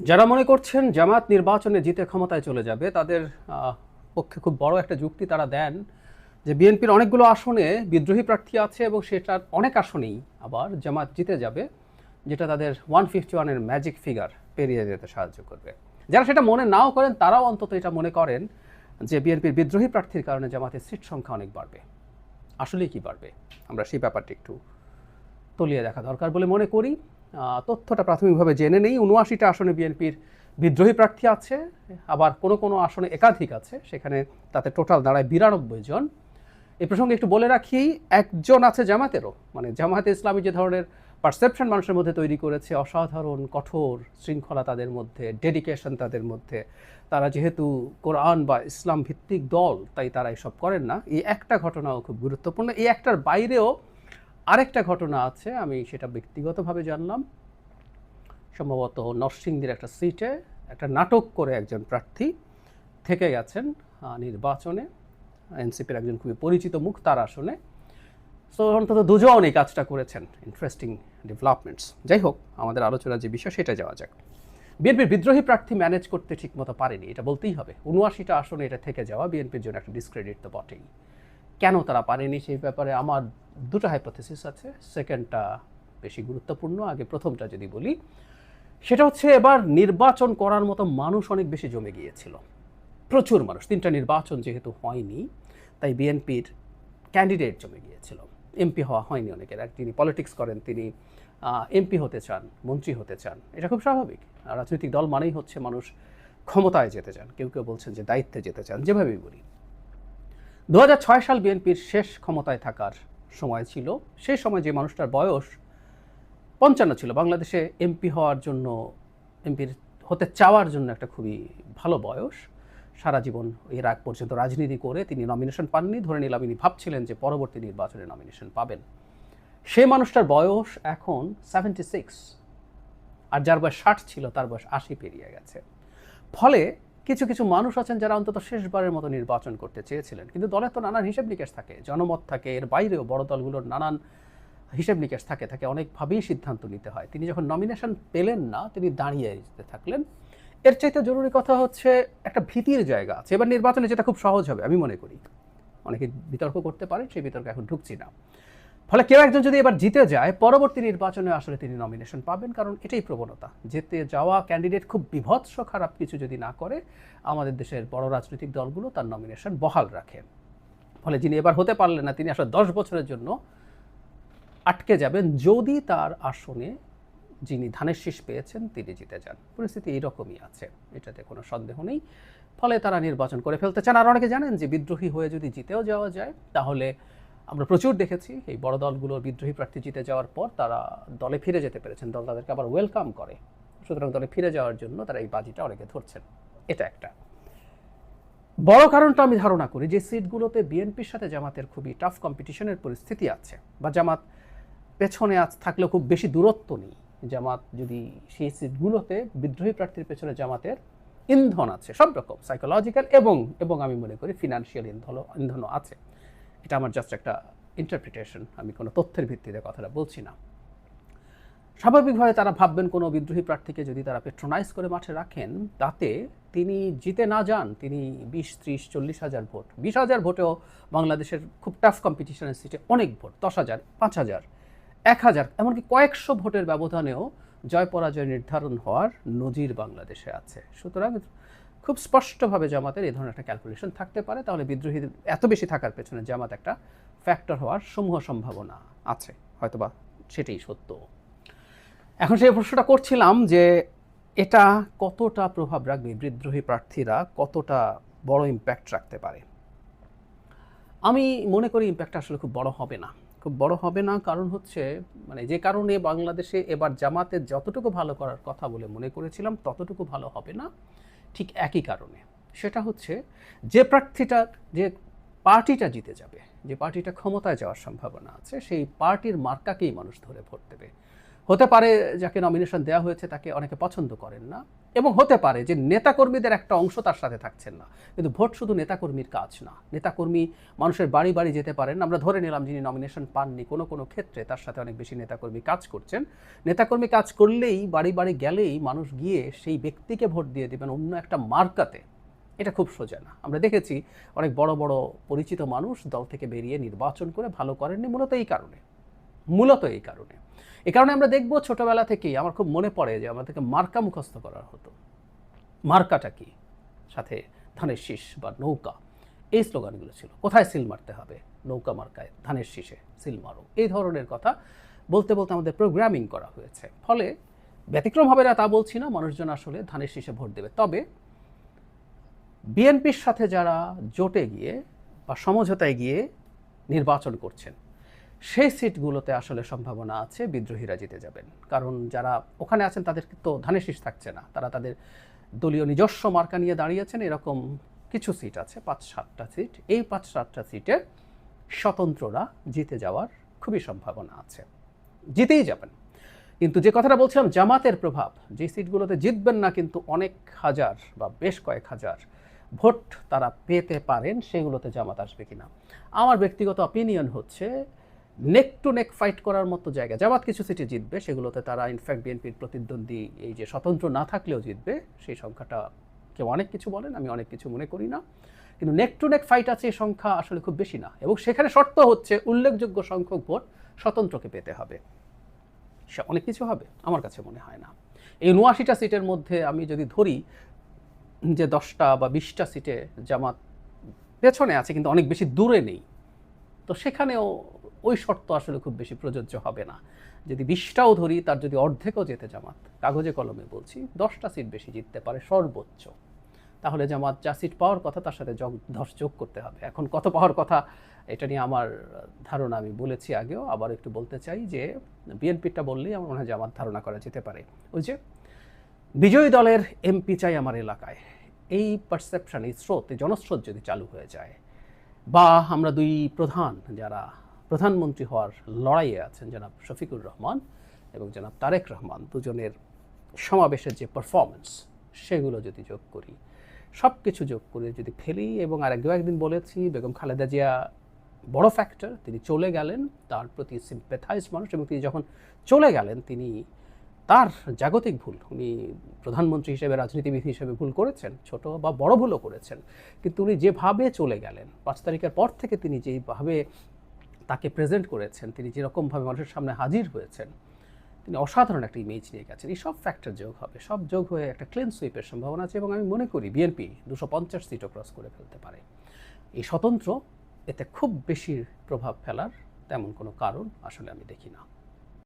যারা মনে করছেন জামাত নির্বাচনে জিতে ক্ষমতায় চলে যাবে তাদের পক্ষে খুব বড় একটা যুক্তি তারা দেন যে বিএনপির অনেকগুলো আসনে বিদ্রোহী প্রার্থী আছে এবং সেটার অনেক আসনেই আবার জামাত জিতে যাবে, যেটা তাদের 151-এর ম্যাজিক ফিগার পেরিয়ে যেতে সাহায্য করবে। যারা সেটা মনে নাও করেন তারাও অন্তত এটা মনে করেন যে বিএনপির বিদ্রোহী প্রার্থীর কারণে জামাতের সিট সংখ্যা অনেক বাড়বে। আসলেই কি বাড়বে, আমরা সেই ব্যাপারটি একটু তলিয়ে দেখা দরকার বলে মনে করি। তথ্যটা প্রাথমিকভাবে জেনে নেই। ৭৯টা আসনে বিএনপির বিদ্রোহী প্রার্থী আছে, আবার কোনো কোনো আসনে একাধিক আছে, সেখানে তাতে টোটাল দাঁড়ায় ৯২ জন। এই প্রসঙ্গে একটু বলে রাখি, একজন আছে জামাতেরও, মানে জামায়াতে ইসলামী যে ধরনের পারসেপশন মানুষের মধ্যে তৈরি করেছে, অসাধারণ কঠোর শৃঙ্খলা তাদের মধ্যে, ডেডিকেশন তাদের মধ্যে, তারা যেহেতু কোরআন বা ইসলাম ভিত্তিক দল তাই তারা এসব করেন না, এই একটা ঘটনাও খুব গুরুত্বপূর্ণ। এই একটার বাইরেও আরেকটা ঘটনা আছে, আমি সেটা ব্যক্তিগতভাবে জানলাম। সম্ভবত নরসিংদীর একটা সিটে একটা নাটক করে একজন প্রার্থী থেকে গেছেন নির্বাচনে, এনসিপির একজন খুবই পরিচিত মুখ তার আসনে। সো অন্তত দুজন এই কাজটা করেছেন। Interesting developments. যাই হোক, আমাদের আলোচনার যে বিষয় সেটা যাওয়া যাক। বিএনপির বিদ্রোহী প্রার্থী ম্যানেজ করতে ঠিকমতো পারেনি, এটা বলতেই হবে। ৭৯টা আসনে এটা থেকে যাওয়া বিএনপির জন্য একটা ডিসক্রেডিট তো বটেই। কেন তারা পারেনি সেই ব্যাপারে আমার দুটো হাইপোথেসিস আছে, সেকেন্ডটা বেশি গুরুত্বপূর্ণ। আগে প্রথমটা যদি বলি, সেটা হচ্ছে এবার নির্বাচন করার মতো মানুষ অনেক বেশি জমে গিয়েছিল, প্রচুর মানুষ। 3টা নির্বাচন যেহেতু হয়নি, তাই বিএনপির ক্যান্ডিডেট জমে গিয়েছিল। এমপি হওয়া হয়নি অনেকের। যিনি পলিটিক্স করেন তিনি এমপি হতে চান, মন্ত্রী হতে চান, এটা খুব স্বাভাবিক। রাজনৈতিক দল মানেই হচ্ছে মানুষ ক্ষমতায় যেতে চান, কেউ কেউ বলছেন যে দায়িত্বে যেতে চান, যেভাবেই বলি। ২০০৬ সাল বিএনপির শেষ ক্ষমতায় থাকার সময় ছিল। সেই সময় যে মানুষটার বয়স ৫৫ ছিল, বাংলাদেশে এমপি হওয়ার জন্য, এমপির হতে চাওয়ার জন্য একটা খুবই ভালো বয়স। সারা জীবন এর আগ পর্যন্ত রাজনীতি করে তিনি নমিনেশন পাননি, ধরে নিলাম ইনি ভাবছিলেন যে পরবর্তী নির্বাচনে নমিনেশন পাবেন। সেই মানুষটার বয়স এখন 76, আর যার বয়স ৬০ ছিল তার বয়স ৮০ পেরিয়ে গেছে। ফলে কিছু কিছু মানুষ আছেন যারা অন্তত শেষবারের মতো নির্বাচন করতে চেয়েছিলেন, কিন্তু দলের তো নানান হিসেব নিকেশ থাকে, জনমত থাকে, এর বাইরেও বড় দলগুলোর নানান হিসেব নিকেশ থাকে, তাকে অনেকভাবেই সিদ্ধান্ত নিতে হয়। তিনি যখন নমিনেশন পেলেন না, তিনি দাঁড়িয়ে যেতে থাকলেন। এর চাইতে জরুরি কথা হচ্ছে একটা ভীতির জায়গা আছে। এবার নির্বাচনে যেটা খুব সহজ হবে আমি মনে করি, অনেকে বিতর্ক করতে পারে, সেই বিতর্কে এখন ঢুকছি না। ফলে কেউ একজন যদি এবার জিতে যায়, পরবর্তী নির্বাচনে আসলে তিনি নমিনেশন পাবেন, কারণ এটাই প্রবণতা। যেতে যাওয়া ক্যান্ডিডেট খুব বিভৎস খারাপ কিছু যদি না করে, আমাদের দেশের বড় রাজনৈতিক দলগুলো তার নমিনেশন বহাল রাখে। ফলে যিনি এবার হতে পারলেন না, তিনি আসলে 10 বছরের জন্য আটকে যাবেন যদি তার আসনে যিনি ধানের শীষ পেয়েছেন তিনি জিতে যান। পরিস্থিতি এইরকমই আছে, এটাতে কোনো সন্দেহ নেই। ফলে তারা নির্বাচন করে ফেলতে চান। আর অনেকে জানেন যে বিদ্রোহী হয়ে যদি জিতেও যাওয়া যায়, তাহলে আমরা প্রচুর দেখেছি এই বড় দলগুলোর বিদ্রোহী প্রার্থী জিতে যাওয়ার পর তারা দলে ফিরে যেতে পেরেছেন, দল তাদেরকে আবার ওয়েলকাম করে। সুতরাং দলে ফিরে যাওয়ার জন্য তারা এই বাজিটা অনেকে ধরছেন। এটা একটা বড় কারণটা আমি ধারণা করি যে সিটগুলোতে বিএনপির সাথে জামাতের খুবই টাফ কম্পিটিশনের পরিস্থিতি আছে, বা জামাত পেছনে আজ থাকলেও খুব বেশি দূরত্ব নেই। জামাত যদি সেই সিটগুলোতে বিদ্রোহী প্রার্থীর পেছনে জামাতের ইন্ধন আছে, সব রকম সাইকোলজিক্যাল এবং আমি মনে করি ফিনান্সিয়াল ইন্ধনও আছে। এটা আমার জাস্ট একটা ইন্টারপ্রিটেশন, আমি কোনো তথ্যের ভিত্তিতে কথাটা বলছি না। স্বাভাবিকভাবে তারা ভাববেন কোনো বিদ্রোহী প্রার্থীকে যদি তারা পেট্রোনাইজ করে মাঠে রাখেন, তাতে তিনি জিতে না যান, তিনি ২০, ৩০, ৪০ হাজার ভোট, ২০,০০০ ভোটেও বাংলাদেশের খুব টাফ কম্পিটিশনের সিটে অনেক ভোট, ১০,০০০, ৫,০০০, ১,০০০, এমনকি কয়েকশো ভোটের ব্যবধানেও জয় পরাজয় নির্ধারণ হওয়ার নজির বাংলাদেশে আছে। সুতরাং খুব স্পষ্টভাবে জামাতের এই ধরনের একটা ক্যালকুলেশন থাকতে পারে, তাহলে বিদ্রোহীদের এত বেশি থাকার পেছনে জামাত একটা ফ্যাক্টর হওয়ার সমূহ সম্ভাবনা আছে, হয়তোবা সেটাই সত্য। এখন সেই প্রশ্নটা করছিলাম যে এটা কতটা প্রভাব রাখবে, বিদ্রোহী প্রার্থীরা কতটা বড় ইম্প্যাক্ট রাখতে পারে। আমি মনে করি ইম্প্যাক্টটা আসলে খুব বড় হবে না, খুব বড় হবে না। কারণ হচ্ছে, মানে যে কারণে বাংলাদেশে এবার জামাতের যতটুকু ভালো করার কথা বলে মনে করেছিলাম ততটুকু ভালো হবে না, ঠিক একই কারণে। সেটা হচ্ছে যে প্রার্থীটা, যে পার্টিটা জিতে যাবে, যে পার্টিটা ক্ষমতায় যাওয়ার সম্ভাবনা আছে, সেই পার্টির মার্কাকেই মানুষ ধরে ভোট দেবে। হতে পারে যাকে নমিনেশন দেওয়া হয়েছে তাকে অনেকে পছন্দ করেন না, এবং হতে পারে যে নেতাকর্মীদের একটা অংশ তার সাথে থাকছেন না। কিন্তু ভোট শুধু নেতাকর্মীর কাজ না, নেতাকর্মী মানুষের বাড়ি বাড়ি যেতে পারেন। আমরা ধরে নিলাম যিনি নমিনেশন পাননি, কোনো কোনো ক্ষেত্রে তার সাথে অনেক বেশি নেতাকর্মী কাজ করছেন। নেতাকর্মী কাজ করলেই, বাড়ি বাড়ি গেলেই মানুষ গিয়ে সেই ব্যক্তিকে ভোট দিয়ে দেবেন অন্য একটা মার্কাতে, এটা খুব সোজা না। আমরা দেখেছি অনেক বড় বড় পরিচিত মানুষ দল থেকে বেরিয়ে নির্বাচন করে ভালো করেননি, মূলত এই কারণে। এই কারণে আমরা দেখব ছোটবেলা থেকেই আমার খুব মনে পড়ে যে আমাদেরকে মার্কা মুখস্থ করা হতো। মার্কাটা কি, সাথে ধানের শীষ বা নৌকা, এই স্লোগানগুলো ছিল। কোথায় সিল মারতে হবে, নৌকা মার্কায়, ধানের শীষে সিল মারো, এই ধরনের কথা বলতে বলতে আমাদের প্রোগ্রামিং করা হয়েছে। ফলে ব্যতিক্রম হবে না তা বলছি না, মানুষজন আসলে ধানের শীষে ভোট দেবে। তবে বিএনপির সাথে যারা জোটে গিয়ে বা সমঝোতায় গিয়ে নির্বাচন করছেন, সেই সিটগুলোতে আসলে সম্ভাবনা আছে বিদ্রোহীরা জিতে যাবেন। কারণ যারা ওখানে আছেন তাদের তো ধানের শীষ থাকছে না, তারা তাদের দলীয় নিজস্ব মার্কা নিয়ে দাঁড়িয়েছেন। এরকম কিছু সিট আছে, 5-7টা সিট। এই 5-7টা সিটে স্বতন্ত্ররা জিতে যাওয়ার খুবই সম্ভাবনা আছে, জিতেই যাবেন। কিন্তু যে কথাটা বলছিলাম জামাতের প্রভাব, যে সিটগুলোতে জিতবেন না কিন্তু অনেক হাজার বা বেশ কয়েক হাজার ভোট তারা পেতে পারেন, সেগুলোতে জামাত আসবে কিনা। আমার ব্যক্তিগত অপিনিয়ন হচ্ছে নেক টু নেক ফাইট করার মতো জায়গা জামাত কিছু সিটে জিতবে, সেগুলোতে তারা ইনফ্যাক্ট বিএনপির প্রতিদ্বন্দ্বী এই যে স্বতন্ত্র না থাকলেও জিতবে। সেই সংখ্যাটা কেউ অনেক কিছু বলেন, আমি অনেক কিছু মনে করি না। কিন্তু নেক টু নেক ফাইট আছে, এই সংখ্যা আসলে খুব বেশি না, এবং সেখানে শর্ত হচ্ছে উল্লেখযোগ্য সংখ্যক ভোট স্বতন্ত্রকে পেতে হবে। সে অনেক কিছু হবে আমার কাছে মনে হয় না। এই ৭৯টা সিটের মধ্যে আমি যদি ধরি যে 10টা বা 20টা সিটে জামাত পেছনে আছে কিন্তু অনেক বেশি দূরে নেই, তো সেখানেও ওই শর্ত আসলে খুব বেশি প্রযোজ্য হবে না। যদি 20টাও ধরি, তার যদি অর্ধেকও যেতে জামাত, কাগজে কলমে বলছি 10টা সিট বেশি জিততে পারে সর্বোচ্চ, তাহলে জামাত যা সিট পাওয়ার কথা তার সাথে 10 যোগ করতে হবে। এখন কত পাওয়ার কথা এটা নিয়ে আমার ধারণা আমি বলেছি আগেও, আবার একটু বলতে চাই যে বিএনপিটা বললেই আমার মনে হয় জামাত ধারণা করা যেতে পারে। ওই যে বিজয়ী দলের এমপি চাই আমার এলাকায়, এই পারসেপশন, এই স্রোত, এই জনস্রোত যদি চালু হয়ে যায়, বা আমরা দুই প্রধান যারা প্রধানমন্ত্রী হওয়ার লড়াইয়ে আছেন, জনাব শফিকুর রহমান এবং জনাব তারেক রহমান, দুজনের সমাবেশের যে পারফরমেন্স, সেগুলো যদি যোগ করি, সব কিছু যোগ করে যদি ফেলি, এবং আর একদিন বলেছি বেগম খালেদা জিয়া বড় ফ্যাক্টর, তিনি চলে গেলেন, তার প্রতি সিম্প্যাথাইজ মানুষ, এবং তিনি যখন চলে গেলেন তিনি তার জাগতিক ভুল, উনি প্রধানমন্ত্রী হিসেবে, রাজনীতিবিদ হিসেবে ভুল করেছেন, ছোট বা বড় ভুলও করেছেন, কিন্তু উনি যেভাবে চলে গেলেন 5 তারিখের পর থেকে, তিনি যেভাবে তাকে প্রেজেন্ট করেছেন, তিনি যেরকমভাবে মানুষের সামনে হাজির হয়েছেন, তিনি অসাধারণ একটা ইমেজ নিয়ে গেছেন। এই সব ফ্যাক্টর যোগ হবে, সব যোগ হয়ে একটা ক্লিন সুইপের সম্ভাবনা আছে, এবং আমি মনে করি বিএনপি 250 সিটও ক্রস করে ফেলতে পারে। এই স্বতন্ত্র এতে খুব বেশি প্রভাব ফেলার তেমন কোনো কারণ আসলে আমি দেখি না।